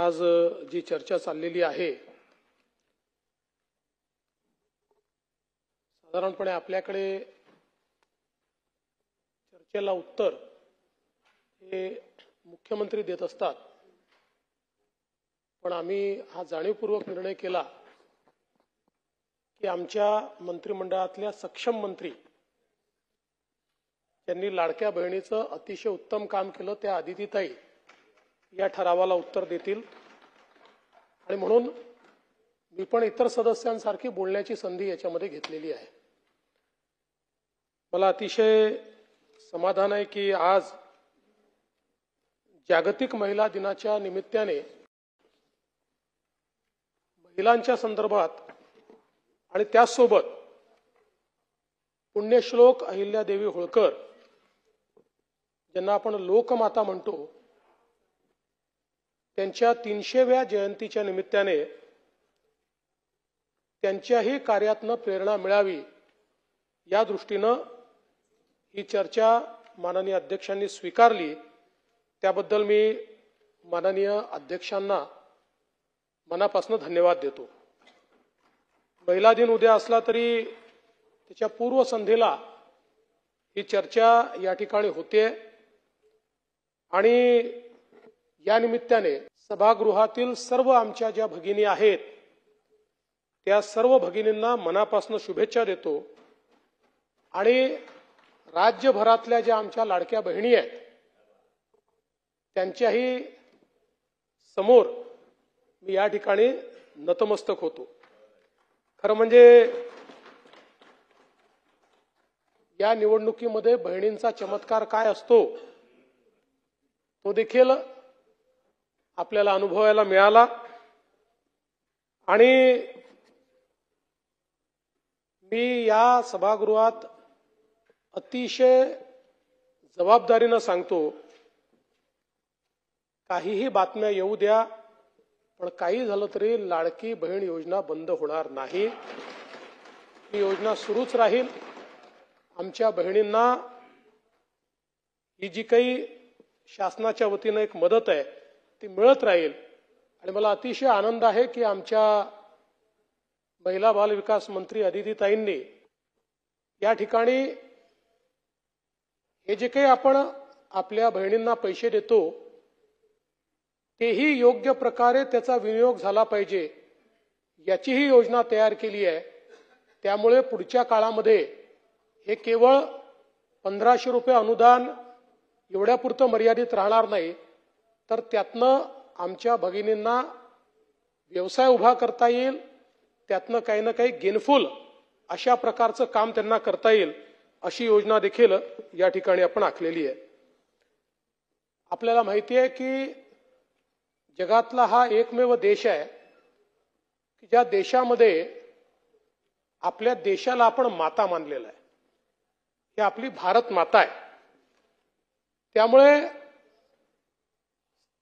आज जी चर्चा चाललेली आहे साधारणपणे आपल्याकडे चर्चेला उत्तर हे मुख्यमंत्री देत असतात, पण आम्ही हा जाणीवपूर्वक निर्णय केला की आमच्या मंत्रिमंडळातल्या सक्षम मंत्री ज्यांनी लाडक्या बहिणीचं अतिशय उत्तम काम केलं त्या अदितीताई या ठरावाला उत्तर देतील आणि म्हणून मी पण इतर सदस्यांसारखी बोलण्याची संधी याच्यामध्ये घेतलेली आहे। मला अतिशय समाधान आहे की आज जागतिक महिला दिनाच्या निमित्ताने महिलांच्या संदर्भात आणि त्याचसोबत पुण्यश्लोक अहिल्यादेवी होळकर ज्यांना आपण लोकमाता म्हणतो त्यांच्या 300व्या जयंतीच्या निमित्ताने त्यांच्याही कार्यातनं प्रेरणा मिळावी या दृष्टीनं ही चर्चा माननीय अध्यक्षांनी स्वीकारली। त्याबद्दल मी माननीय अध्यक्षांना मनापासून धन्यवाद देतो। महिला दिन उद्या असला तरी त्याच्या पूर्वसंध्येला ही चर्चा या ठिकाणी होते आणि या निमित्ताने सभागृहातील सर्व आमच्या ज्या भगिनी आहेत त्या सर्व भगिनींना मनापासून शुभेच्छा देतो आणि राज्यभरातल्या ज्या आमच्या लाडक्या बहिणी आहेत त्यांच्याही समोर मी या ठिकाणी नतमस्तक होतो। खरं म्हणजे या निवडणुकीमध्ये बहिणींचा चमत्कार काय असतो तो देखील आपल्याला अनुभवायला मिळाला आणि मी या सभागृहात अतिशय जबाबदारीने सांगतो, काहीही बातम्या येऊ द्या पण काही झालं तरी लाडकी बहीण योजना बंद होणार नाही। ही योजना सुरूच राहील। आमच्या बहिणींना ही जी काही शासनाच्या वतीनं एक मदत आहे ती मिळत राहील आणि मला अतिशय आनंद आहे की आमच्या महिला बाल विकास मंत्री अदितीताईंनी या ठिकाणी हे जे काही आपण आपल्या बहिणींना पैसे देतो तेही योग्य प्रकारे त्याचा विनियोग झाला पाहिजे याची ही योजना तयार केली आहे। त्यामुळे पुढच्या काळामध्ये हे केवळ 1500 रुपये अनुदान एवढ्यापुरतं मर्यादित राहणार नाही, तर त्यातनं आमच्या भगिनींना व्यवसाय उभा करता येईल, त्यातनं काही ना काही गेनफुल अशा प्रकारचं काम त्यांना करता येईल अशी योजना देखील या ठिकाणी आपण आखलेली आहे। आपल्याला माहिती आहे की जगातला हा एकमेव देश आहे की ज्या देशामध्ये आपल्या देशाला आपण माता मानलेला आहे, ही आपली भारत माता आहे। त्यामुळे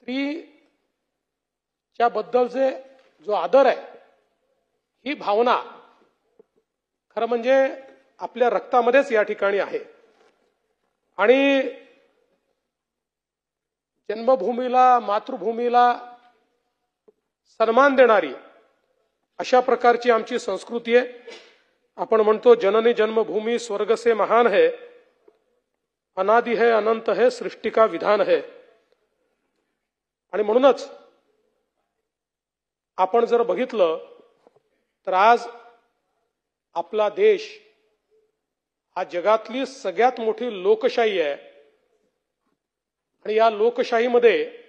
स्त्रीच्या बद्दलचे जो आदर आहे ही भावना खरं म्हणजे आपल्या रक्तामध्येच या ठिकाणी आहे आणि जन्मभूमीला मातृभूमीला सन्मान देणारी अशा प्रकारची आमची संस्कृती आहे। आपण म्हणतो जननी जन्मभूमी स्वर्ग से महान है, अनादि है अनंत है सृष्टि का विधान है। आणि म्हणूनच आपण जर बघितलं तर आज आपला देश हा जगातली सगळ्यात मोठी लोकशाही आहे आणि या लोकशाहीमध्ये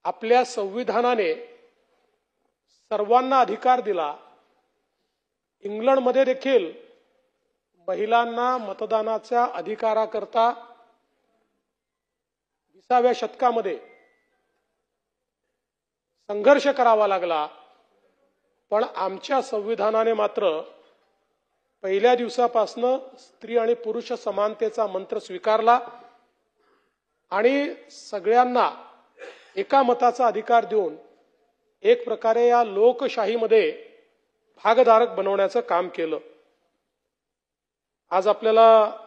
आपल्या संविधानाने सर्वांना अधिकार दिला। इंग्लंडमध्ये देखील महिलांना मतदानाच्या अधिकाराकरता 20व्या शतकामध्ये संघर्ष करावा लागला, पण आमच्या संविधानाने मात्र पहिल्या दिवसापासून स्त्री आणि पुरुष समानतेचा मंत्र स्वीकारला आणि सगळ्यांना एका मताचा अधिकार देऊन एक प्रकारे या लोकशाहीमध्ये भागधारक बनवण्याचं काम केलं। आज आपल्याला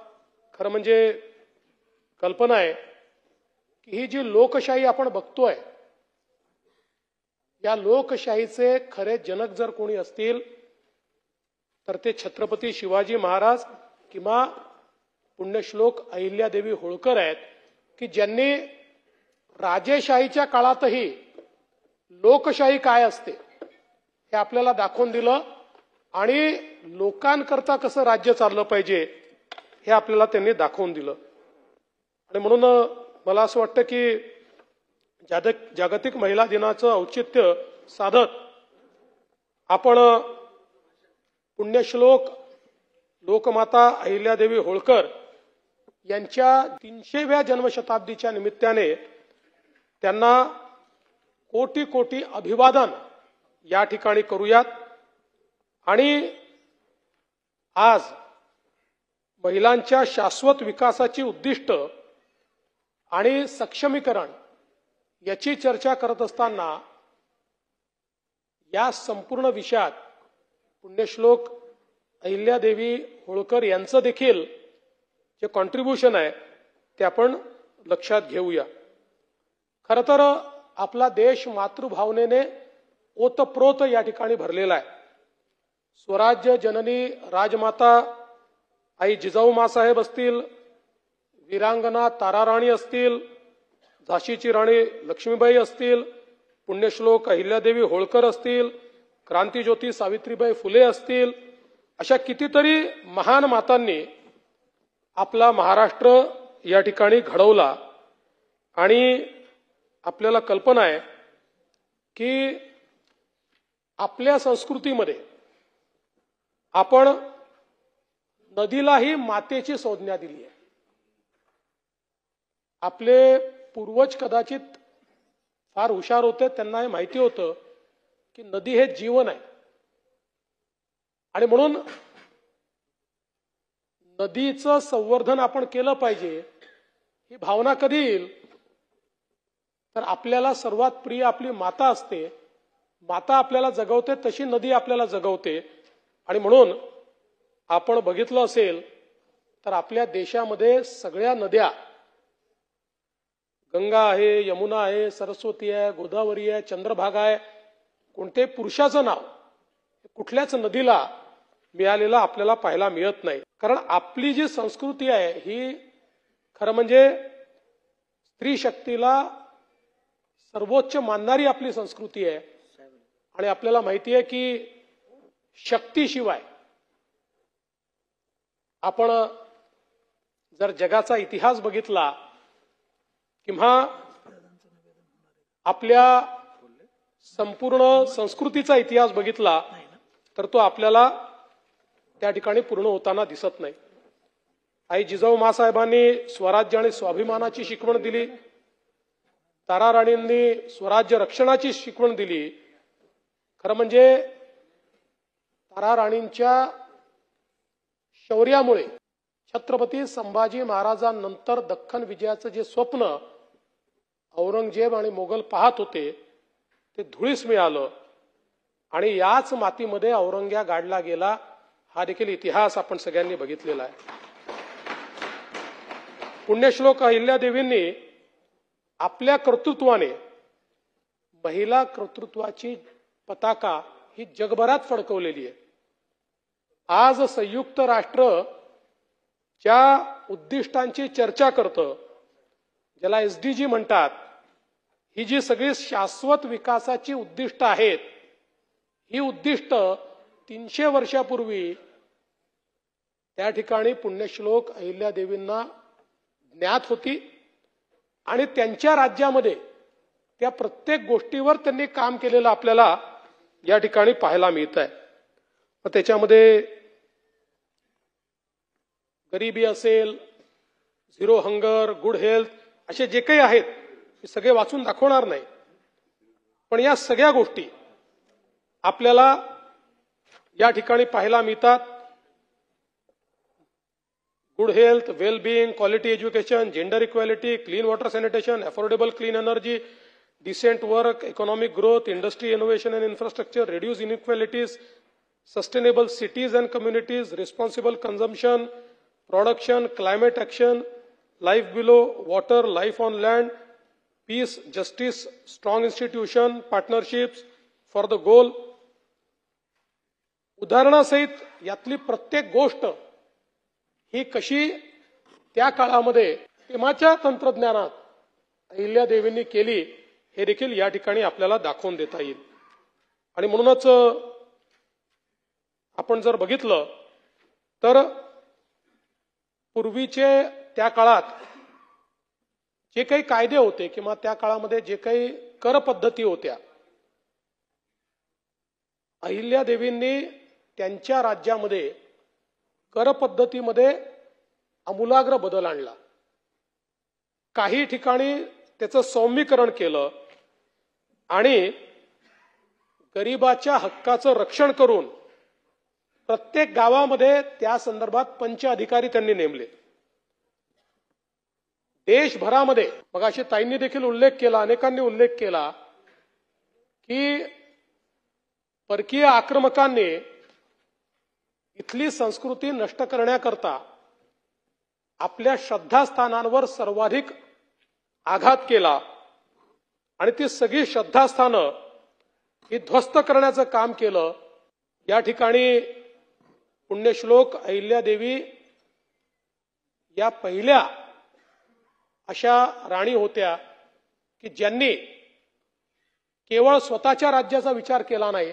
खरं म्हणजे कल्पना आहे की ही जी लोकशाही आपण बघतोय या लोकशाहीचे खरे जनक जर कोणी असतील तर ते छत्रपती शिवाजी महाराज किंवा पुण्यश्लोक अहिल्यादेवी होळकर आहेत, की ज्यांनी राजेशाहीच्या काळातही लोकशाही काय असते हे आपल्याला दाखवून दिलं आणि लोकांकरता कसं राज्य चाललं पाहिजे हे आपल्याला त्यांनी दाखवून दिलं. आणि म्हणून मला असं वाटतं की जागतिक महिला दिनाचं औचित्य साधत आपण पुण्यश्लोक लोकमाता अहिल्यादेवी होळकर यांच्या 300व्या जन्मशताब्दीच्या निमित्ताने त्यांना कोटी कोटी अभिवादन या ठिकाणी करूयात. आणि आज महिलांच्या शाश्वत विकासाची उद्दिष्ट आणि सक्षमीकरण याची चर्चा करत असताना या संपूर्ण विषयात पुण्यश्लोक अहिल्यादेवी होळकर यांचं देखील जे कॉन्ट्रीब्युशन आहे ते आपण लक्षात घेऊया. खरं तर आपला देश मातृभावनेने ओतप्रोत या ठिकाणी भरलेला आहे. स्वराज्य जननी राजमाता आई जिजाऊ मासाहेब असतील, वीरांगना ताराराणी असतील, झाशीची राणी लक्ष्मीबाई असतील, पुण्यश्लोक अहिल्यादेवी होळकर असतील, क्रांतिज्योती सावित्रीबाई फुले असतील, अशा कितीतरी महान मातांनी आपला महाराष्ट्र या ठिकाणी घडवला. आणि आपल्याला कल्पना आहे की आपल्या संस्कृतीमध्ये आपण नदीलाही मातेची संज्ञा दिली आहे. आपले पूर्वज कदाचित फार हुशार होते, त्यांना हे माहिती होतं की नदी हे जीवन आहे. आणि म्हणून नदीचं संवर्धन आपण केलं पाहिजे. ही भावना कधी येईल तर आपल्याला सर्वात प्रिय आपली माता असते. माता आपल्याला जगवते तशी नदी आपल्याला जगवते. आणि म्हणून आपण बघितलं असेल तर आपल्या देशामध्ये सगळ्या नद्या, गंगा आहे, यमुना आहे, सरस्वती आहे, गोदावरी आहे, चंद्रभागा आहे, कोणते पुरुषाचं नाव कुठल्याच नदीला मिळालेलं आपल्याला पाहायला मिळत नाही. कारण आपली जी संस्कृती आहे ही खरं म्हणजे स्त्री शक्तीला सर्वोच्च मानणारी आपली संस्कृती आहे. आणि आपल्याला माहिती आहे की शक्तीशिवाय आपण जर जगाचा इतिहास बघितला किंवा आपल्या संपूर्ण संस्कृतीचा इतिहास बघितला तर तो आपल्याला त्या ठिकाणी पूर्ण होताना दिसत नाही. आई जिजाऊ मासाहेबांनी स्वराज्य आणि स्वाभिमानाची शिकवण दिली. ताराराणींनी स्वराज्य रक्षणाची शिकवण दिली. खरं म्हणजे ताराराणींच्या शौर्यामुळे छत्रपती संभाजी महाराजांनंतर दख्खन विजयाचं जे स्वप्न औरंगजेब आणि मोगल पाहत होते ते धुळीस मिळालं. आणि याच मातीमध्ये औरंग्या गाडला गेला. हा देखील इतिहास आपण सगळ्यांनी बघितलेला आहे. पुण्यश्लोक अहिल्यादेवींनी आपल्या कर्तृत्वाने महिला कर्तृत्वाची पताका ही जगभरात फडकवलेली आहे. आज संयुक्त राष्ट्र ज्या उद्दिष्टांची चर्चा करतं, ज्याला SDG म्हणतात, ही जी सगळी शाश्वत विकासाची उद्दिष्ट आहेत, ही उद्दिष्ट 300 वर्षापूर्वी त्या ठिकाणी पुण्यश्लोक अहिल्यादेवींना ज्ञात होती. आणि त्यांच्या राज्यामध्ये त्या प्रत्येक गोष्टीवर त्यांनी काम केलेलं आपल्याला या ठिकाणी पाहायला मिळत आहे. त्याच्यामध्ये गरिबी असेल, झिरो हंगर, गुड हेल्थ, असे जे काही आहेत हे सगळे वाचून दाखवणार नाही. पण या सगळ्या गोष्टी आपल्याला या ठिकाणी पाहायला मिळतात. Good health, well being, quality education, gender equality, clean water sanitation, affordable clean energy, decent work, economic growth, industry innovation and infrastructure, reduce inequalities, sustainable cities and communities, responsible consumption, production, climate action, life below water, life on land, peace, justice, strong institution, partnerships, for the goal. उदाहरणासहित यातली प्रत्येक गोष्ट ही कशी त्या काळामध्ये तेव्हाच्या तंत्रज्ञानात अहिल्यादेवींनी केली हे देखील या ठिकाणी आपल्याला दाखवून देता येईल. आणि म्हणूनच आपण जर बघितलं तर पूर्वीचे त्या काळात जे काही कायदे होते किंवा त्या काळामध्ये जे काही कर पद्धती होत्या, अहिल्यादेवींनी त्यांच्या राज्यामध्ये कर पद्धतीमध्ये आमूलाग्र बदल आणला. काही ठिकाणी त्याचं सौम्यीकरण केलं आणि गरिबाच्या हक्काचं रक्षण करून प्रत्येक गावामध्ये त्या संदर्भात पंच अधिकारी त्यांनी नेमले. देशभरामध्ये मगाशी ताईंनी देखील उल्लेख केला, अनेकांनी उल्लेख केला की परकीय आक्रमकांनी इथली संस्कृती नष्ट करण्याकरता आपल्या श्रद्धास्थानांवर सर्वाधिक आघात केला आणि ती सगळी श्रद्धास्थानं ही ध्वस्त करण्याचं काम केलं. या ठिकाणी पुण्यश्लोक अहिल्यादेवी या पहिल्या अशा राणी होत्या की ज्यांनी केवळ स्वतःच्या राज्याचा विचार केला नाही.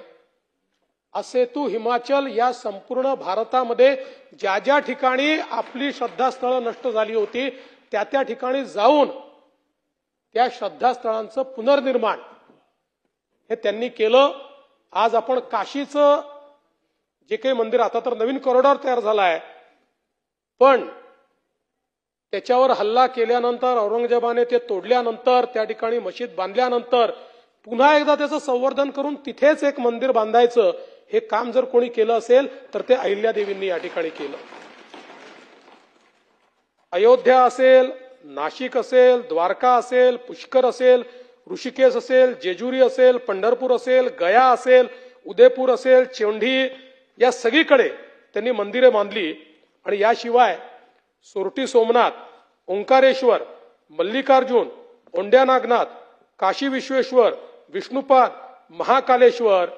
असेतू हिमाचल या संपूर्ण भारतामध्ये ज्या ज्या ठिकाणी आपली श्रद्धास्थळं नष्ट झाली होती त्या त्या ठिकाणी जाऊन त्या श्रद्धास्थळांचं पुनर्निर्माण हे त्यांनी केलं. आज आपण काशीचं जे काही मंदिर, आता तर नवीन कॉरिडॉर तयार झाला आहे, पण त्याच्यावर हल्ला केल्यानंतर औरंगजेबाने ते तोडल्यानंतर त्या ठिकाणी मशीद बांधल्यानंतर पुन्हा एकदा त्याचं संवर्धन करून तिथेच एक मंदिर बांधायचं हे काम जर कोणी केलं असेल तर ते अहिल्यादेवींनी या ठिकाणी केलं. अयोध्या असेल, नाशिक असेल, द्वारका असेल, पुष्कर असेल, ऋषिकेश असेल, जेजुरी असेल, पंढरपूर असेल, गया असेल, उदयपूर असेल, चोंडी या सगळीकडे त्यांनी मंदिरे बांधली. आणि याशिवाय सोरटी सोमनाथ, ओंकारेश्वर, मल्लिकार्जुन, औंढ्या नागनाथ, काशी विश्वेश्वर, विष्णुपाद, महाकालेश्वर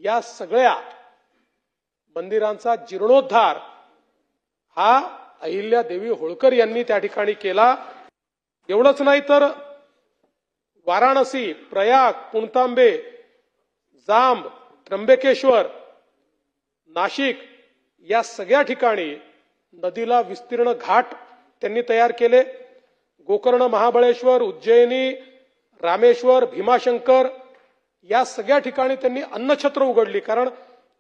या सगळ्या मंदिरांचा जीर्णोद्धार हा अहिल्यादेवी होळकर यांनी त्या ठिकाणी केला. एवढंच नाही तर वाराणसी, प्रयाग, पुणतांबे, जांब, त्र्यंबकेश्वर, नाशिक या सगळ्या ठिकाणी नदीला विस्तीर्ण घाट त्यांनी तयार केले. गोकर्ण, महाबळेश्वर, उज्जैनी, रामेश्वर, भीमाशंकर या सगळ्या ठिकाणी त्यांनी अन्नछत्र उघडली. कारण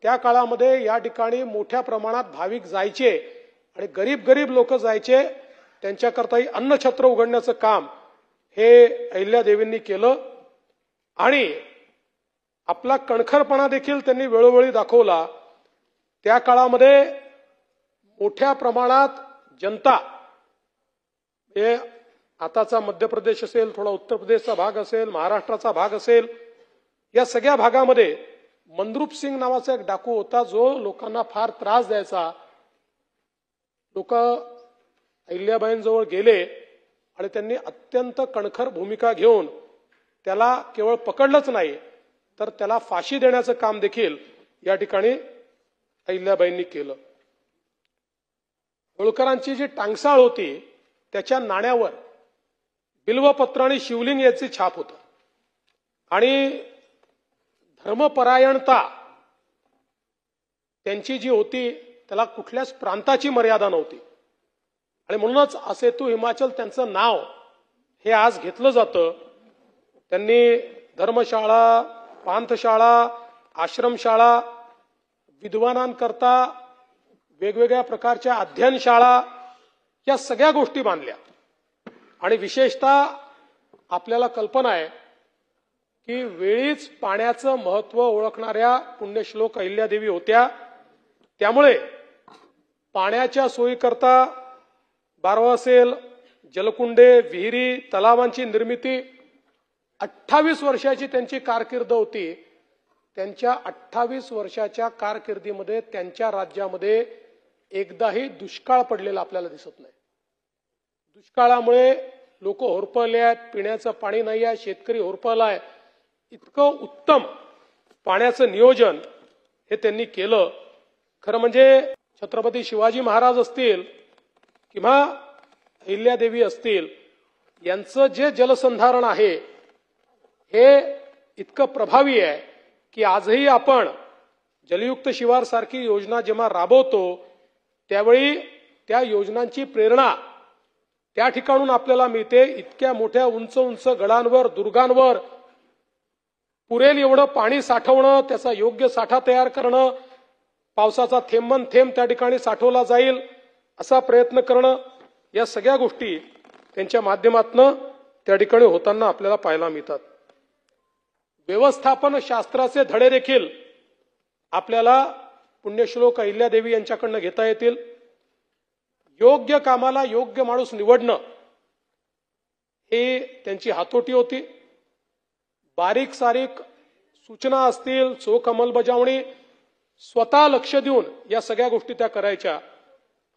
त्या काळामध्ये या ठिकाणी मोठ्या प्रमाणात भाविक जायचे आणि गरीब गरीब लोक जायचे, त्यांच्याकरताही अन्नछत्र उघडण्याचं काम हे अहिल्यादेवींनी केलं. आणि आपला कणखरपणा देखील त्यांनी वेळोवेळी दाखवला. त्या काळामध्ये मोठ्या प्रमाणात जनता, हे आताचा मध्य प्रदेश असेल, थोडा उत्तर प्रदेशचा भाग असेल, महाराष्ट्राचा भाग असेल, या सगळ्या भागामध्ये मंद्रुप सिंग नावाचा एक डाकू होता जो लोकांना फार त्रास द्यायचा. लोक अहिल्याबाईंजवळ गेले आणि त्यांनी अत्यंत कणखर भूमिका घेऊन त्याला केवळ पकडलंच नाही तर त्याला फाशी देण्याचं काम देखील या ठिकाणी अहिल्याबाईंनी केलं. होळकरांची जी टांगसाळ होती त्याच्या नाण्यावर बिल्वपत्र आणि शिवलिंग याची छाप होतं. आणि धर्मपरायणता त्यांची जी होती त्याला कुठल्याच प्रांताची मर्यादा नव्हती. आणि म्हणूनच असेतू हिमाचल त्यांचं नाव हे आज घेतलं जातं. त्यांनी धर्मशाळा, पांथशाळा, आश्रमशाळा, विद्वानांकरता वेगवेगळ्या प्रकारच्या अध्ययनशाळा या सगळ्या गोष्टी बांधल्या. आणि विशेषतः आपल्याला कल्पना आहे की वेळीच पाण्याचं महत्त्व ओळखणाऱ्या पुण्यश्लोक अहिल्यादेवी होत्या. त्यामुळे पाण्याच्या सोयीकरता बारव असेल, जलकुंडे, विहिरी, तलावांची निर्मिती 28 वर्षाची त्यांची कारकीर्द होती. त्यांच्या 28 वर्षाच्या कारकिर्दीमध्ये त्यांच्या राज्यामध्ये एकदाही दुष्काळ पडलेला आपल्याला दिसत नाही. दुष्काळामुळे लोक होरपळले आहेत, पिण्याचं पाणी नाही आहे, शेतकरी होरपळलाय. इतकं उत्तम पाण्याचं नियोजन हे त्यांनी केलं. खरं म्हणजे छत्रपती शिवाजी महाराज असतील किंवा अहिल्यादेवी असतील, यांचं जे जलसंधारण आहे हे इतकं प्रभावी आहे की आजही आपण जलयुक्त शिवार सारखी योजना जेव्हा राबवतो त्यावेळी त्या योजनांची प्रेरणा त्या ठिकाणून आपल्याला मिळते. इतक्या मोठ्या उंच उंच गडांवर, दुर्गांवर पुरेल एवढं पाणी साठवणं, त्याचा योग्य साठा तयार करणं, पावसाचा थेंबन थेंब त्या ठिकाणी साठवला जाईल असा प्रयत्न करणं, या सगळ्या गोष्टी त्यांच्या माध्यमातून त्या ठिकाणी होताना आपल्याला पाहायला मिळतात. व्यवस्थापन शास्त्राचे धडे देखील आपल्याला पुण्यश्लोक अहिल्यादेवी यांच्याकडनं घेता येतील. योग्य कामाला योग्य माणूस निवडणं हे त्यांची हातोटी होती. बारीक सारीक सूचना असतील, चोख अंमलबजावणी, स्वतः लक्ष देऊन या सगळ्या गोष्टी त्या करायच्या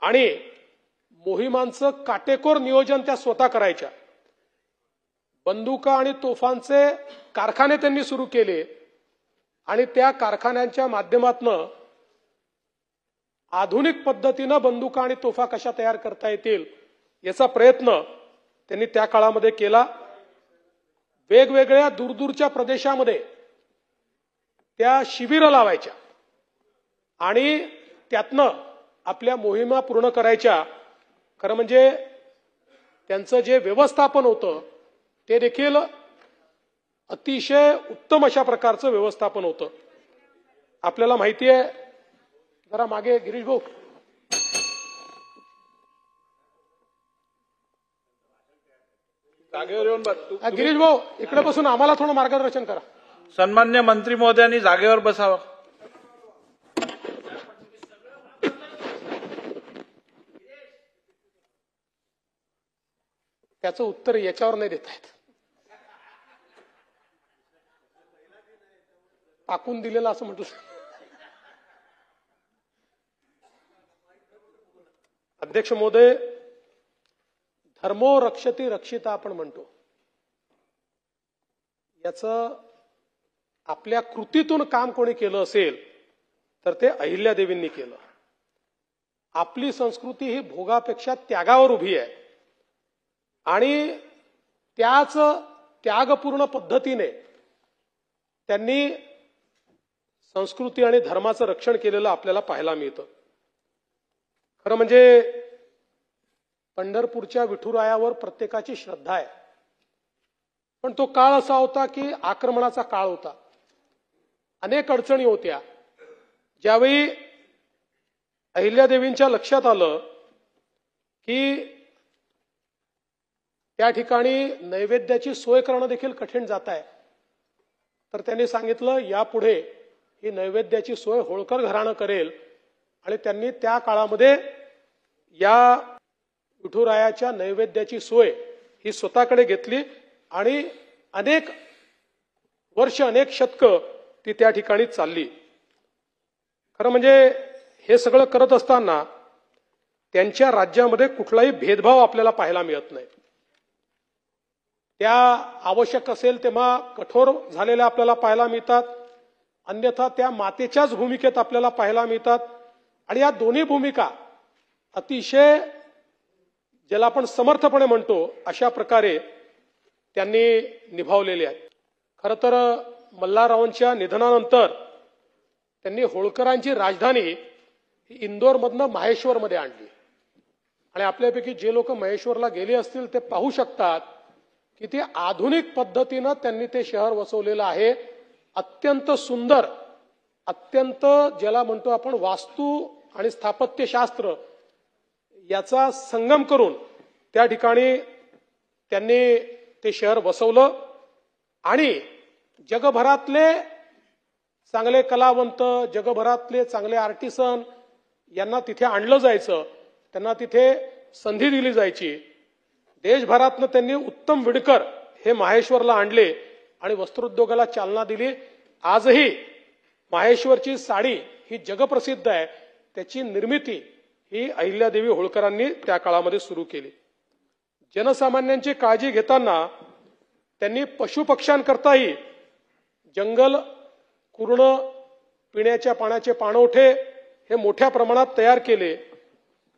आणि मोहिमांचं काटेकोर नियोजन त्या स्वतः करायच्या. बंदुका आणि तोफांचे कारखाने त्यांनी सुरू केले आणि त्या कारखान्यांच्या माध्यमातून आधुनिक पद्धतीनं बंदुका आणि तोफा कशा तयार करता येतील याचा प्रयत्न त्यांनी त्या काळामध्ये केला. वेगवेगळ्या दूरदूरच्या प्रदेशामध्ये त्या शिबिरं लावायच्या आणि त्यातनं आपल्या मोहिमा पूर्ण करायच्या. खरं म्हणजे त्यांचं जे व्यवस्थापन होतं ते देखील अतिशय उत्तम अशा प्रकारचं व्यवस्थापन होतं. आपल्याला माहिती आहे, जरा मागे गिरीश भाऊ, जागेवर येऊन गिरीश भाऊ इकडे बसून आम्हाला थोडं मार्गदर्शन करा. सन्मान्य मंत्री महोदयांनी जागेवर बसावं. त्याचं उत्तर याच्यावर नाही देता येत, टाकून दिलेलं असं म्हणतो. अध्यक्ष महोदय, धर्मो रक्षति रक्षिता आपण म्हणतो, याचं आपल्या कृतीतून काम कोणी केलं असेल तर ते अहिल्यादेवींनी केलं. आपली संस्कृती ही भोगापेक्षा त्यागावर उभी आहे आणि त्याच त्यागपूर्ण पद्धतीने त्यांनी संस्कृती आणि धर्माचं रक्षण केलेलं आपल्याला पाहायला मिळतं. खरं म्हणजे पंढरपूरच्या विठुरायावर प्रत्येकाची श्रद्धा आहे, पण तो काळ असा होता की आक्रमणाचा काळ होता, अनेक अडचणी होत्या. ज्यावेळी अहिल्यादेवींच्या लक्षात आलं की त्या ठिकाणी नैवेद्याची सोय करणं देखील कठीण जात आहे, तर त्यांनी सांगितलं यापुढे ही नैवेद्याची सोय होळकर घराणं करेल. आणि त्यांनी त्या काळामध्ये या विठुरायाच्या नैवेद्याची सोय ही स्वतःकडे घेतली आणि अनेक वर्ष, अनेक शतकं ती त्या ठिकाणी चालली. खरं म्हणजे हे सगळं करत असताना त्यांच्या राज्यामध्ये कुठलाही भेदभाव आपल्याला पाहायला मिळत नाही. त्या आवश्यक असेल तेव्हा कठोर झालेल्या आपल्याला पाहायला मिळतात, अन्यथा त्या मातेच्याच भूमिकेत आपल्याला पाहायला मिळतात. आणि या दोन्ही भूमिका अतिशय ज्याला आपण समर्थपणे म्हणतो अशा प्रकारे त्यांनी निभावलेले आहेत. खरं तर मल्हाररावांच्या निधनानंतर त्यांनी होळकरांची राजधानी ही इंदोरमधनं माहेश्वरमध्ये आणली. आणि आपल्यापैकी जे लोक महेश्वरला गेले असतील ते पाहू शकतात की ते आधुनिक पद्धतीनं त्यांनी ते शहर वसवलेलं आहे. अत्यंत सुंदर, अत्यंत ज्याला म्हणतो आपण वास्तू आणि स्थापत्यशास्त्र याचा संगम करून त्या ठिकाणी त्यांनी ते शहर वसवलं. आणि जगभरातले चांगले कलावंत, जगभरातले चांगले आर्टिसन यांना तिथे आणलं जायचं, त्यांना तिथे संधी दिली जायची. देशभरातनं त्यांनी उत्तम विणकर हे माहेश्वरला आणले आणि वस्त्रोद्योगाला चालना दिली. आजही माहेश्वरची साडी ही जगप्रसिद्ध आहे. त्याची निर्मिती ही अहिल्यादेवी होळकरांनी त्या काळामध्ये सुरू केली. जनसामान्यांची काळजी घेताना त्यांनी पशुपक्ष्यांकरताही जंगल कुर्ण, पिण्याच्या पाण्याचे पाणवठे हे मोठ्या प्रमाणात तयार केले.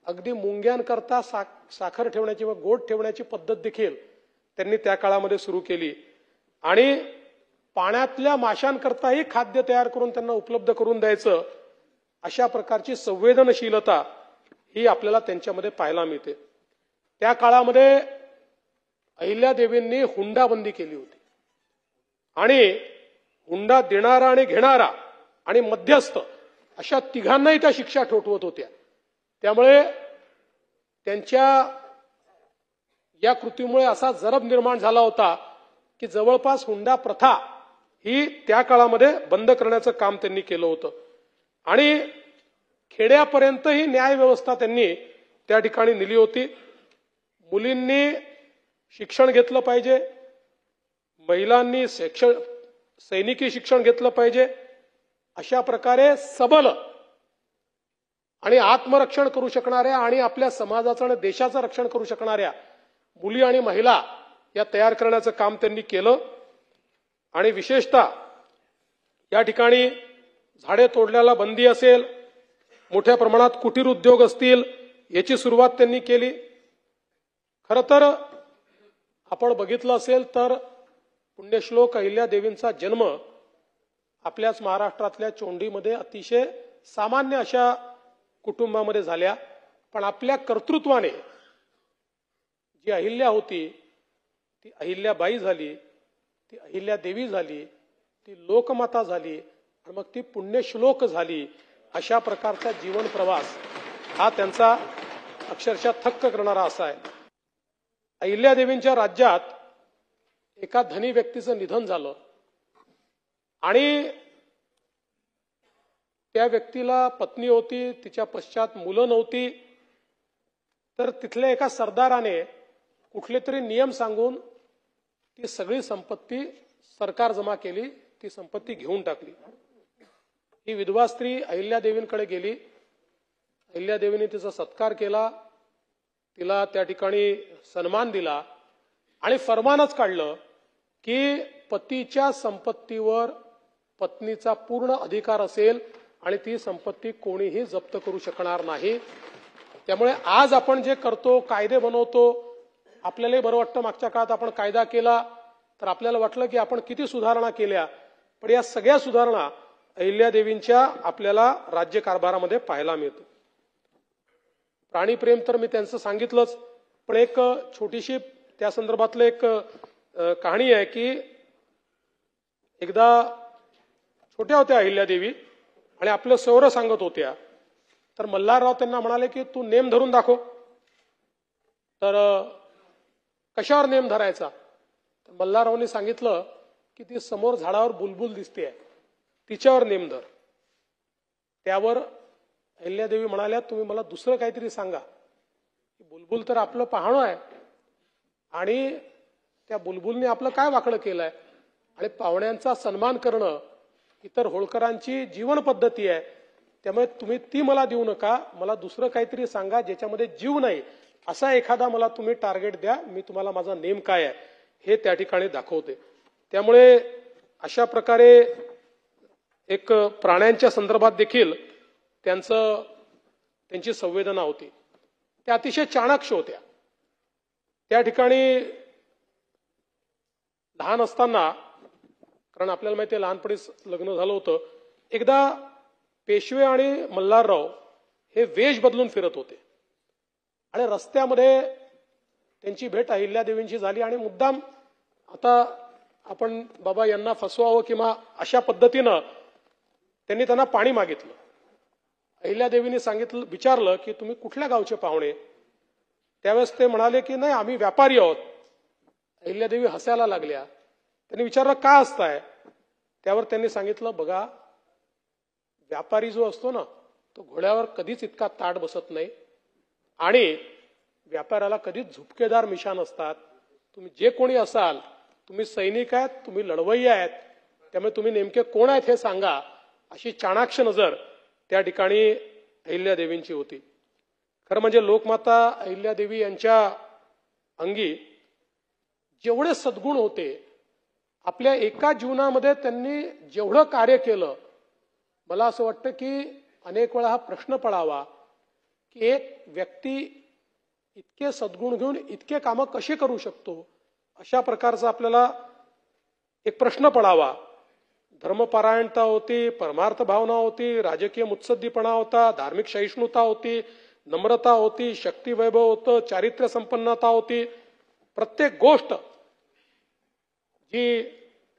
अगदी मुंग्यांकरता साखर ठेवण्याची व गोड ठेवण्याची पद्धत देखील त्यांनी त्या काळामध्ये सुरू केली आणि पाण्यातल्या माशांकरताही खाद्य तयार करून त्यांना उपलब्ध करून द्यायचं. अशा प्रकारची संवेदनशीलता ही आपल्याला त्यांच्यामध्ये पाहायला मिळते. त्या काळामध्ये अहिल्यादेवींनी हुंडाबंदी केली होती आणि हुंडा देणारा आणि घेणारा आणि मध्यस्थ अशा तिघांनाही त्या शिक्षा ठोठवत होत्या. त्यामुळे त्यांच्या या कृतीमुळे असा जरब निर्माण झाला होता की जवळपास हुंडा प्रथा ही त्या काळामध्ये बंद करण्याचं काम त्यांनी केलं होतं आणि खेड्यापर्यंतही न्याय व्यवस्था त्यांनी त्या ठिकाणी नेली होती. मुलींनी शिक्षण घेतलं पाहिजे, महिलांनी सैनिकी शिक्षण घेतलं पाहिजे. अशा प्रकारे सबल आणि आत्मरक्षण करू शकणाऱ्या आणि आपल्या समाजाचं आणि देशाचं रक्षण करू शकणाऱ्या मुली आणि महिला या तयार करण्याचं काम त्यांनी केलं. आणि विशेषतः या ठिकाणी झाडे तोडण्याला बंदी असेल, मोठ्या प्रमाणात कुटीर उद्योग असतील, याची सुरुवात त्यांनी केली. खरं तर आपण बघितलं असेल तर पुण्यश्लोक अहिल्यादेवींचा जन्म आपल्याच महाराष्ट्रातल्या चोंडीमध्ये अतिशय सामान्य अशा कुटुंबामध्ये झाल्या. पण आपल्या कर्तृत्वाने जी अहिल्या होती ती अहिल्याबाई झाली, ती अहिल्यादेवी झाली, ती लोकमाता झाली आणि मग ती पुण्यश्लोक झाली. अशा प्रकारचा जीवन प्रवास हा त्यांचा अक्षरशः थक्क करणारा असा आहे. अहिल्यादेवींच्या राज्यात एका धनी व्यक्तीचं निधन झालं आणि त्या व्यक्तीला पत्नी होती, तिच्या पश्चात मुलं नव्हती. तर तिथल्या एका सरदाराने कुठले तरी नियम सांगून ती सगळी संपत्ती सरकार जमा केली, ती संपत्ती घेऊन टाकली. ही विधवा स्त्री अहिल्यादेवींकडे गेली. अहिल्यादेवीने तिचा सत्कार केला, तिला त्या ठिकाणी सन्मान दिला आणि फरमानच काढलं की पतीच्या संपत्तीवर पत्नीचा पूर्ण अधिकार असेल आणि ती संपत्ती कोणीही जप्त करू शकणार नाही. त्यामुळे आज आपण जे करतो, कायदे बनवतो, आपल्यालाही बरं वाटतं. मागच्या काळात आपण कायदा केला तर आपल्याला वाटलं की आपण किती सुधारणा केल्या, पण या सगळ्या सुधारणा अहिल्यादेवींच्या आपल्याला राज्यकारभारामध्ये पाहायला मिळतं. प्राणीप्रेम तर मी त्यांचं सांगितलंच, पण एक छोटीशी त्या संदर्भातलं एक कहाणी आहे की एकदा छोट्या होत्या अहिल्यादेवी आणि आपलं सौर सांगत होत्या. तर मल्हारराव त्यांना म्हणाले की तू नेम धरून दाखव. तर कशावर नेम धरायचा? तर मल्हाररावनी सांगितलं की ती समोर झाडावर बुलबुल दिसते, तिच्यावर नेम धर. त्यावर अहिल्यादेवी म्हणाल्या तुम्ही मला दुसरं काहीतरी सांगा. बुलबुल तर आपलं पाहणं आहे आणि त्या बुलबुलने आपलं काय वाकडं केलंय आणि पाहुण्यांचा सन्मान करणं इतर होळकरांची जीवन पद्धती आहे. त्यामुळे तुम्ही ती मला देऊ नका, मला दुसरं काहीतरी सांगा ज्याच्यामध्ये जीव नाही, असा एखादा मला तुम्ही टार्गेट द्या, मी तुम्हाला माझा नेम काय आहे हे त्या ठिकाणी दाखवते. त्यामुळे अशा प्रकारे एक प्राण्यांच्या संदर्भात देखील त्यांची संवेदना होती. त्या अतिशय चाणाक्ष होत्या. त्या ठिकाणी लहान असताना, कारण आपल्याला माहिती आहे लहानपणीच लग्न झालं होतं, एकदा पेशवे आणि मल्हारराव हे वेश बदलून फिरत होते आणि रस्त्यामध्ये त्यांची भेट अहिल्यादेवींची झाली आणि मुद्दाम आता आपण बाबा यांना फसवावं किंवा अशा पद्धतीनं त्यांनी त्यांना पाणी मागितलं. अहिल्यादेवींनी विचारलं की तुम्ही कुठल्या गावचे पाहुणे? त्यावेळेस ते म्हणाले की नाही आम्ही व्यापारी आहोत. अहिल्यादेवी हसायला लागल्या. त्यांनी विचारलं का असताय? त्यावर त्यांनी सांगितलं बघा, व्यापारी जो असतो ना तो घोड्यावर कधीच इतका ताट बसत नाही आणि व्यापाऱ्याला कधीच झुपकेदार मिशा नसतात. तुम्ही जे कोणी असाल, तुम्ही सैनिक आहेत, तुम्ही लढवय्ये आहेत, त्यामुळे तुम्ही नेमके कोण आहेत हे सांगा, अशी चाणाक्ष नजर त्या ठिकाणी अहिल्यादेवींची होती. खरं म्हणजे लोकमाता अहिल्यादेवी यांच्या अंगी जेवढे सद्गुण होते आपल्या एका जीवनामध्ये त्यांनी जेवढं कार्य केलं, मला असं वाटतं की अनेक वेळा हा प्रश्न पडावा की एक व्यक्ती इतके सद्गुण घेऊन इतके कामं कशी करू शकतो, अशा प्रकारचा आपल्याला एक प्रश्न पडावा. धर्मपरायणता होती, परमार्थ भावना होती, राजकीय मुत्सद्दीपणा होता, धार्मिक सहिष्णुता होती, नम्रता होती, शक्ती वैभव होतं, चारित्र्य संपन्नता होती. प्रत्येक गोष्ट जी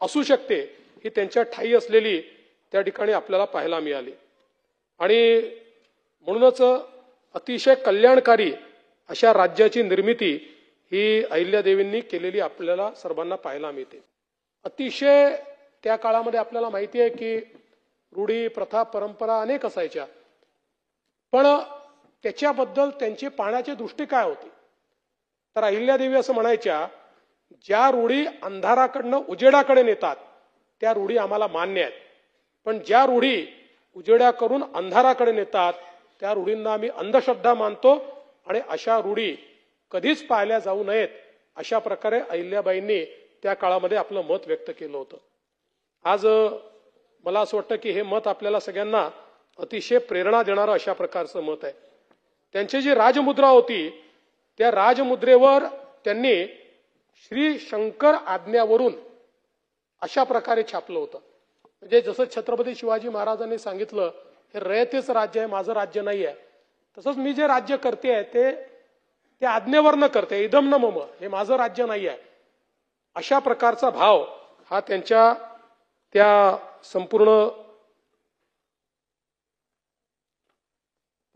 असू शकते ही त्यांच्या ठायी असलेली त्या ठिकाणी आपल्याला पाहायला मिळाली. आणि म्हणूनच अतिशय कल्याणकारी अशा राज्याची निर्मिती ही अहिल्यादेवींनी केलेली आपल्याला सर्वांना पाहायला मिळते. अतिशय त्या काळामध्ये आपल्याला माहिती आहे की रूढी, प्रथा, परंपरा अनेक असायच्या, पण त्याच्याबद्दल त्यांची पाहण्याची दृष्टी काय होती? तर अहिल्यादेवी असं म्हणायच्या, ज्या रूढी अंधाराकडनं उजेडाकडे नेतात त्या रूढी आम्हाला मान्य आहेत, पण ज्या रूढी उजेडा करून अंधाराकडे नेतात त्या रूढींना आम्ही अंधश्रद्धा मानतो आणि अशा रूढी कधीच पाळल्या जाऊ नयेत, अशा प्रकारे अहिल्याबाईंनी त्या काळामध्ये आपलं मत व्यक्त केलं होतं. आज मला असं वाटतं की हे मत आपल्याला सगळ्यांना अतिशय प्रेरणा देणारं अशा प्रकारचं मत आहे. त्यांची जी राजमुद्रा होती त्या राजमुद्रेवर त्यांनी श्री शंकर आज्ञावरून अशा प्रकारे छापलं होतं. म्हणजे जसं छत्रपती शिवाजी महाराजांनी सांगितलं, हे रयतेच राज्य आहे, माझं राज्य नाही आहे, तसंच मी जे राज्य करते आहे ते आज्ञेवरनं करते, इदम न मम, हे माझं राज्य नाही आहे, अशा प्रकारचा भाव हा त्यांच्या त्या संपूर्ण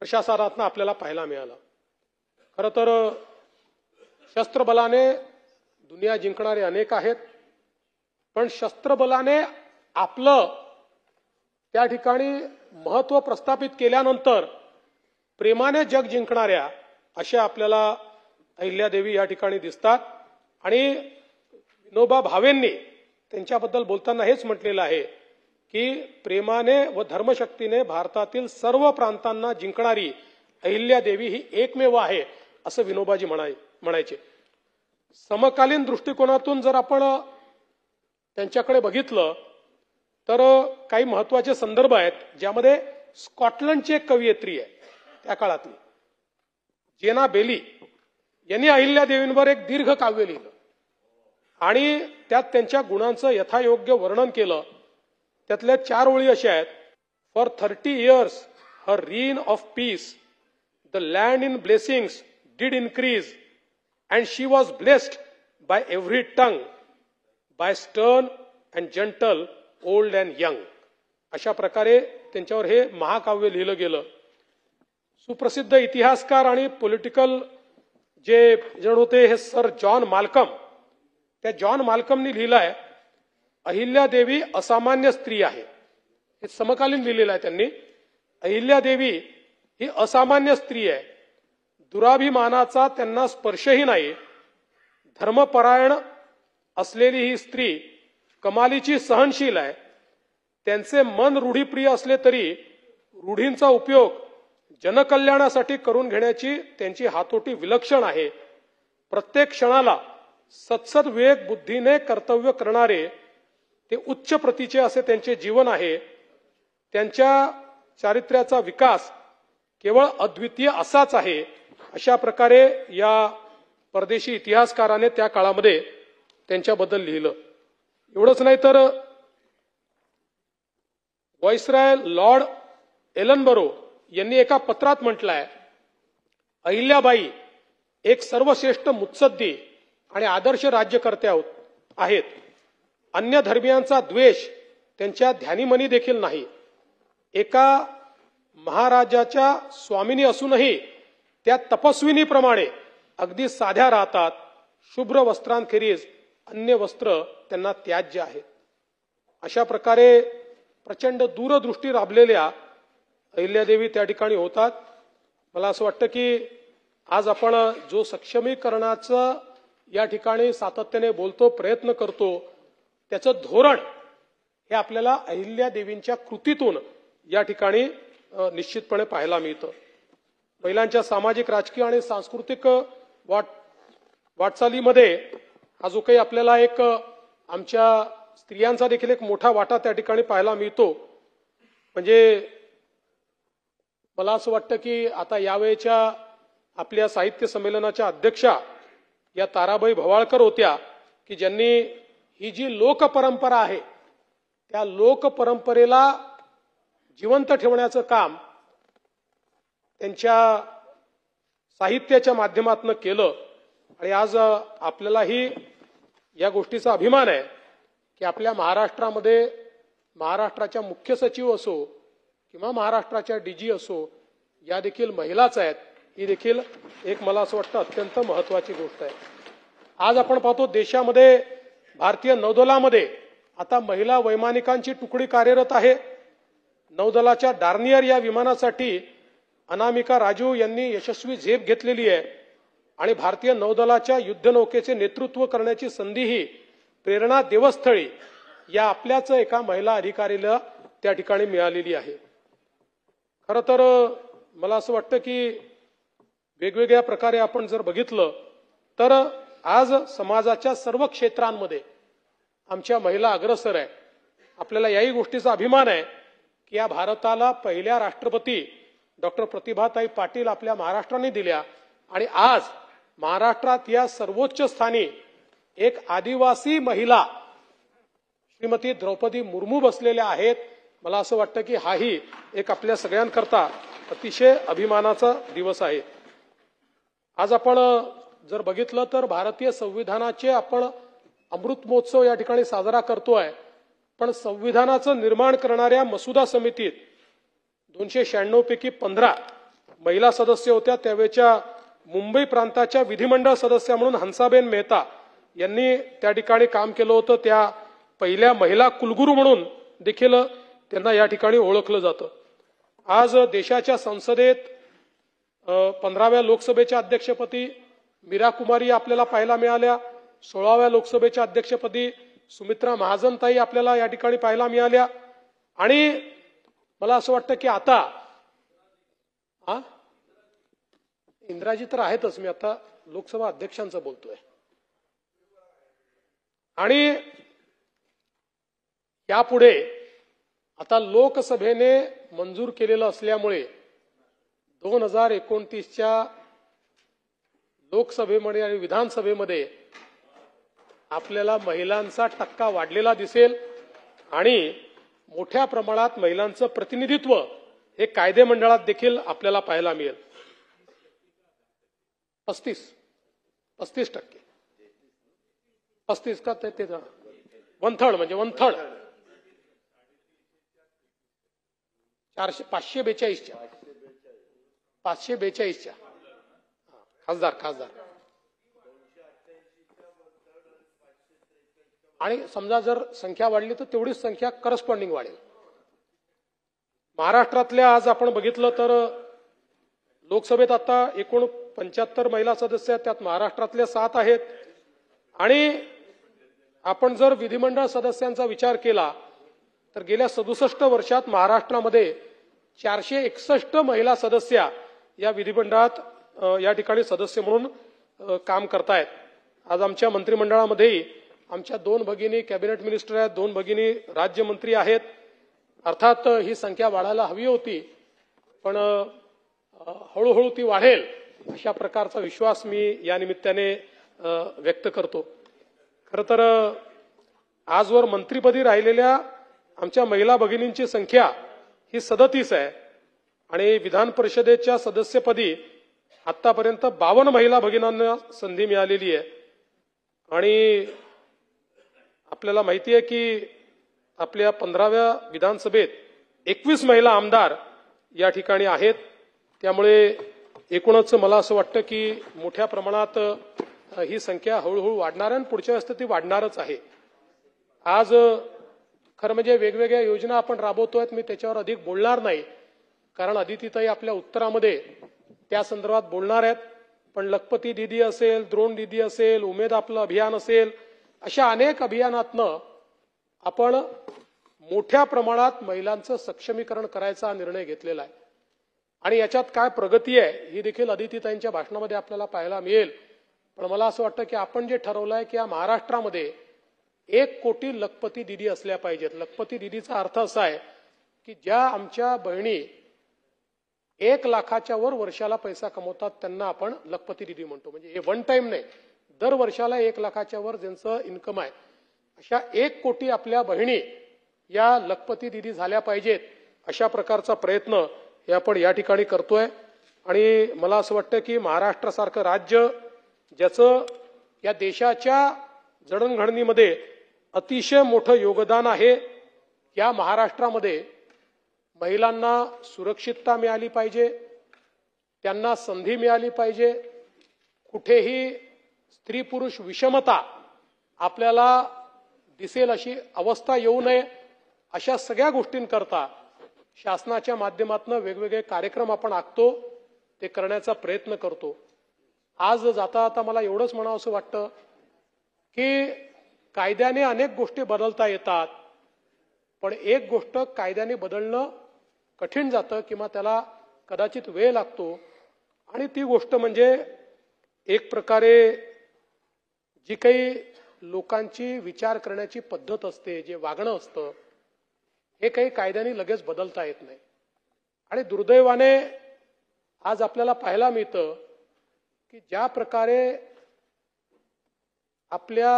प्रशासनातनं आपल्याला पाहायला मिळाला. खरं तर शस्त्रबलाने दुनिया जिंकणारे अनेक आहेत, पण शस्त्रबलाने आपलं त्या ठिकाणी महत्त्व प्रस्थापित केल्यानंतर प्रेमाने जग जिंकणाऱ्या अशा आपल्याला अहिल्यादेवी या ठिकाणी दिसतात. आणि विनोबा भावेंनी त्यांच्याबद्दल बोलताना हेच म्हटलेलं आहे की प्रेमाने व धर्मशक्तीने भारतातील सर्व प्रांतांना जिंकणारी अहिल्यादेवी ही एकमेव आहे, असं विनोबाजी म्हणायचे. समकालीन दृष्टिकोनातून जर आपण त्यांच्याकडे बघितलं तर काही महत्वाचे संदर्भ आहेत, ज्यामध्ये स्कॉटलंडची एक कवयित्री आहे त्या काळातली, जेना बेली, यांनी अहिल्यादेवींवर एक दीर्घ काव्य लिहिलं आणि त्यात त्यांच्या गुणांचं यथायोग्य वर्णन केलं. त्यातल्या 4 ओळी अशा आहेत: for 30 years her reign of peace, the land in blessings did increase, and she was blessed by every tongue, by stern and gentle, old and young. अशा प्रकारे त्यांच्यावर हे महाकाव्य लिहिलं गेलं. सुप्रसिद्ध इतिहासकार आणि पॉलिटिकल जे जण होते हे सर जॉन माल्कम, त्या जॉन माल्कमनी लिहिलंय, अहिल्यादेवी असामान्य स्त्री आहे. हे समकालीन लिहिलेलं आहे त्यांनी. अहिल्यादेवी ही असामान्य स्त्री आहे, दुराभिमानाचा त्यांना स्पर्शही नाही, धर्मपरायण असलेली ही स्त्री कमालीची सहनशील आहे. त्यांचे मन रूढीप्रिय असले तरी रूढींचा उपयोग जनकल्याणासाठी करून घेण्याची त्यांची हातोटी विलक्षण आहे. प्रत्येक क्षणाला सत्सद विवेक बुद्धीने कर्तव्य करणारे ते उच्च प्रतीचे असे त्यांचे जीवन आहे. त्यांच्या चारित्र्याचा विकास केवळ अद्वितीय असाच आहे, अशा प्रकारे या परदेशी इतिहासकाराने त्या काळामध्ये त्यांच्याबद्दल लिहिलं. एवढंच नाही तर व्हाईसरॉय लॉर्ड एलनबरो यांनी एका पत्रात म्हटलंय, अहिल्याबाई एक सर्वश्रेष्ठ मुत्सद्दी आणि आदर्श राज्यकर्त्या आहेत. अन्य धर्मियांचा द्वेष त्यांच्या ध्यानीमनी देखील नाही. एका महाराजाच्या स्वामिनी असूनही त्या तपस्विनीप्रमाणे अगदी साध्या राहतात. शुभ्र वस्त्रांखेरीज अन्य वस्त्र त्यांना त्याज्य आहेत. अशा प्रकारे प्रचंड दूरदृष्टी राबलेल्या अहिल्यादेवी त्या ठिकाणी होतात. मला असं वाटतं की आज आपण जो सक्षमीकरणाचं या ठिकाणी सातत्याने बोलतो, प्रयत्न करतो, त्याचं धोरण हे आपल्याला अहिल्यादेवींच्या कृतीतून या ठिकाणी निश्चितपणे पाहायला मिळतं. महिलांच्या सामाजिक, राजकीय आणि सांस्कृतिक वाटचालीमध्ये हा जो काही आपल्याला एक आमच्या स्त्रियांचा देखील एक मोठा वाटा त्या ठिकाणी पाहायला मिळतो. म्हणजे मला असं वाटतं की आता यावेळेच्या आपल्या साहित्य संमेलनाच्या अध्यक्षा या ताराबाई भवाळकर होत्या की ज्यांनी ही जी लोकपरंपरा आहे त्या लोकपरंपरेला जिवंत ठेवण्याचं काम त्यांच्या साहित्याच्या माध्यमातून केलं. आणि आज आपल्यालाही या गोष्टीचा अभिमान आहे की आपल्या महाराष्ट्रामध्ये महाराष्ट्राच्या मुख्य सचिव असो किंवा महाराष्ट्राच्या डीजी असो या देखील महिलाच आहेत. ही देखील एक मला असं वाटतं अत्यंत महत्वाची गोष्ट आहे. आज आपण पाहतो देशामध्ये भारतीय नौदलामध्ये आता महिला वैमानिकांची तुकडी कार्यरत आहे. नौदलाच्या डार्नियर या विमानासाठी अनामिका राजू यांनी यशस्वी झेप घेतलेली आहे आणि भारतीय नौदलाच्या युद्धनौकेचे नेतृत्व करण्याची संधीही प्रेरणा देवस्थळी या आपल्याच एका महिला अधिकारीला त्या ठिकाणी मिळालेली आहे. खरं तर मला असं वाटतं की वेगवेगळ्या प्रकारे आपण जर बघितलं तर आज समाजाच्या सर्व क्षेत्रांमध्ये आमच्या महिला अग्रेसर आहे. आपल्याला याही गोष्टीचा अभिमान आहे की या भारताला पहिल्या राष्ट्रपती डॉक्टर प्रतिभाताई पाटील आपल्या महाराष्ट्राने दिल्या आणि आज महाराष्ट्रात या सर्वोच्च स्थानी एक आदिवासी महिला श्रीमती द्रौपदी मुर्मू बसलेल्या आहेत. मला असं वाटतं की हाही एक आपल्या सगळ्यांकरता अतिशय अभिमानाचा दिवस आहे. आज आपण जर बघितलं तर भारतीय संविधानाचे आपण अमृत महोत्सव या ठिकाणी साजरा करतोय. पण संविधानाचं निर्माण करणाऱ्या मसुदा समितीत 296 पैकी 15 महिला सदस्य होत्या. त्यावेळेच्या मुंबई प्रांताच्या विधिमंडळ सदस्य म्हणून हंसाबेन मेहता यांनी त्या ठिकाणी काम केलं होतं. त्या पहिल्या महिला कुलगुरू म्हणून देखील त्यांना या ठिकाणी ओळखलं जातं. आज देशाच्या संसदेत 15व्या लोकसभेच्या अध्यक्षपदी मीरा कुमारी आपल्याला पाहायला मिळाल्या. 16व्या लोकसभेच्या अध्यक्षपदी सुमित्रा महाजनताई आपल्याला या ठिकाणी पाहायला मिळाल्या. आणि मला असं वाटतं की आता इंदिराजी तर आहेतच, मी आता लोकसभा अध्यक्षांचं बोलतोय. आणि यापुढे आता लोकसभेने मंजूर केलेलं असल्यामुळे 2029च्या लोकसभेमध्ये आणि विधानसभेमध्ये आपल्याला महिलांचा टक्का वाढलेला दिसेल आणि मोठ्या प्रमाणात महिलांचं प्रतिनिधित्व हे कायदे मंडळात देखील आपल्याला पाहायला मिळेल. 35% 35 का ते वन थर्ड म्हणजे 542च्या खासदार आणि समजा जर संख्या वाढली तर तेवढीच संख्या करस्पॉन्डिंग वाढेल. महाराष्ट्रातल्या आज आपण बघितलं तर लोकसभेत आता एकूण 75 महिला सदस्य आहेत. त्यात महाराष्ट्रातल्या 7 आहेत. आणि आपण जर विधिमंडळ सदस्यांचा विचार केला तर गेल्या 67 वर्षात महाराष्ट्रामध्ये 461 महिला सदस्य या विधिमंडळात या ठिकाणी सदस्य म्हणून काम करतायत. आज आमच्या मंत्रिमंडळामध्येही आमच्या 2 भगिनी कॅबिनेट मिनिस्टर आहेत, 2 भगिनी राज्यमंत्री आहेत. अर्थात ही संख्या वाढायला हवी होती पण हळूहळू ती वाढेल अशा प्रकारचा विश्वास मी या निमित्ताने व्यक्त करतो. खरं तर आजवर मंत्रिपदी राहिलेल्या आमच्या महिला भगिनींची संख्या ही 37 आहे आणि विधान परिषदेच्या सदस्यपदी आतापर्यंत 52 महिला भगिनींना संधी मिळालेली आहे. आणि आपल्याला माहिती आहे की आपल्या 15व्या विधानसभेत 21 महिला आमदार या ठिकाणी आहेत. त्यामुळे एकूणच मला असं वाटतं की मोठ्या प्रमाणात ही संख्या हळूहळू वाढणार आहे आणि पुढच्या वेळेस ती वाढणारच आहे. आज खरं म्हणजे वेगवेगळ्या योजना आपण राबवतोय, मी त्याच्यावर अधिक बोलणार नाही कारण अदितीताई आपल्या उत्तरामध्ये त्या संदर्भात बोलणार आहेत. पण लखपती दीदी असेल, द्रोण दीदी असेल, उमेद आपलं अभियान असेल, अशा अनेक अभियानातनं आपण मोठ्या प्रमाणात महिलांचं सक्षमीकरण करायचा निर्णय घेतलेला आहे. आणि याच्यात काय प्रगती आहे ही देखील अदितीताईंच्या भाषणामध्ये आपल्याला पाहायला मिळेल. पण मला असं वाटतं की आपण जे ठरवलंय की या महाराष्ट्रामध्ये 1 कोटी लखपती दिदी असल्या पाहिजेत. लखपती दिदीचा अर्थ असा आहे की ज्या आमच्या बहिणी 1 लाखाच्या वर वर्षाला पैसा कमवतात त्यांना आपण लखपती दिदी म्हणतो. म्हणजे हे वन टाइम नाही, दर वर्षाला 1 लाखाच्या वर ज्यांचं इन्कम आहे अशा 1 कोटी आपल्या बहिणी या लखपती दिदी झाल्या पाहिजेत. अशा प्रकारचा प्रयत्न हे आपण या ठिकाणी करतोय. आणि मला असं वाटतं की महाराष्ट्रासारखं राज्य ज्याचं या देशाच्या जडणघडणीमध्ये अतिशय मोठं योगदान आहे, या महाराष्ट्रामध्ये महिलांना सुरक्षितता मिळाली पाहिजे, त्यांना संधी मिळाली पाहिजे, कुठेही स्त्री पुरुष विषमता आपल्याला दिसेल अशी अवस्था येऊ नये. अशा सगळ्या गोष्टींकरता शासनाच्या माध्यमातून वेगवेगळे कार्यक्रम आपण आखतो, ते करण्याचा प्रयत्न करतो. आज जाता जाता मला एवढंच म्हणावंसं वाटतं की कायद्याने अनेक गोष्टी बदलता येतात, पण एक गोष्ट कायद्याने बदलणं कठीण जातं किंवा त्याला कदाचित वेळ लागतो, आणि ती गोष्ट म्हणजे एक प्रकारे जी काही लोकांची विचार करण्याची पद्धत असते, जे वागणं असतं, हे काही कायद्याने लगेच बदलता येत नाही. आणि दुर्दैवाने आज आपल्याला पाहायला मिळतं की ज्या प्रकारे आपल्या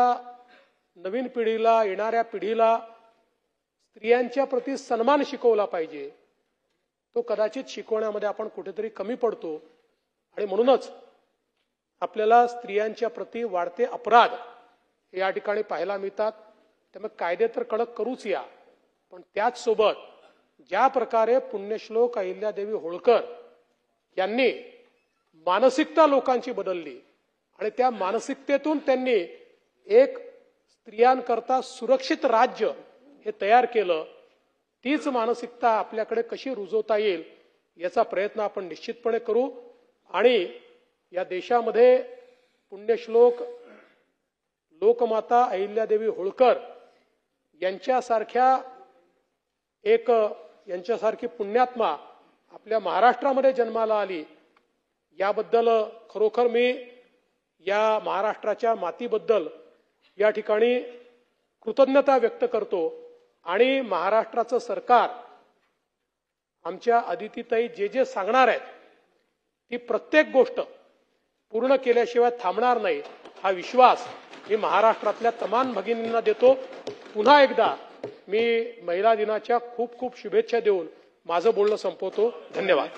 नवीन पिढीला, येणाऱ्या पिढीला स्त्रियांच्या प्रती सन्मान शिकवला पाहिजे, तो कदाचित शिकवण्यामध्ये आपण कुठेतरी कमी पडतो. आणि म्हणूनच आपल्याला स्त्रियांच्या प्रती वाढते अपराध या ठिकाणी पाहायला मिळतात. त्यामुळे कायदे तर कडक करूच या, पण त्याच सोबत ज्या प्रकारे पुण्यश्लोक अहिल्यादेवी होळकर यांनी मानसिकता लोकांची बदलली आणि त्या मानसिकतेतून त्यांनी एक स्त्रियांकरता सुरक्षित राज्य हे तयार केलं, तीच मानसिकता आपल्याकडे कशी रुजवता येईल याचा प्रयत्न आपण निश्चितपणे करू. आणि या देशामध्ये पुण्यश्लोक लोकमाता अहिल्यादेवी होळकर यांच्यासारखी पुण्यात्मा आपल्या महाराष्ट्रामध्ये जन्माला आली, याबद्दल खरोखर मी या महाराष्ट्राच्या मातीबद्दल या ठिकाणी कृतज्ञता व्यक्त करतो. आणि महाराष्ट्राचं सरकार आमच्या अदितीताई जे सांगणार आहेत ती प्रत्येक गोष्ट पूर्ण केल्याशिवाय थांबणार नाही, हा विश्वास मी महाराष्ट्रातल्या तमाम भगिनींना देतो. पुन्हा एकदा मी महिला दिनाच्या खूप खूप शुभेच्छा देऊन माझं बोलणं संपवतो. धन्यवाद.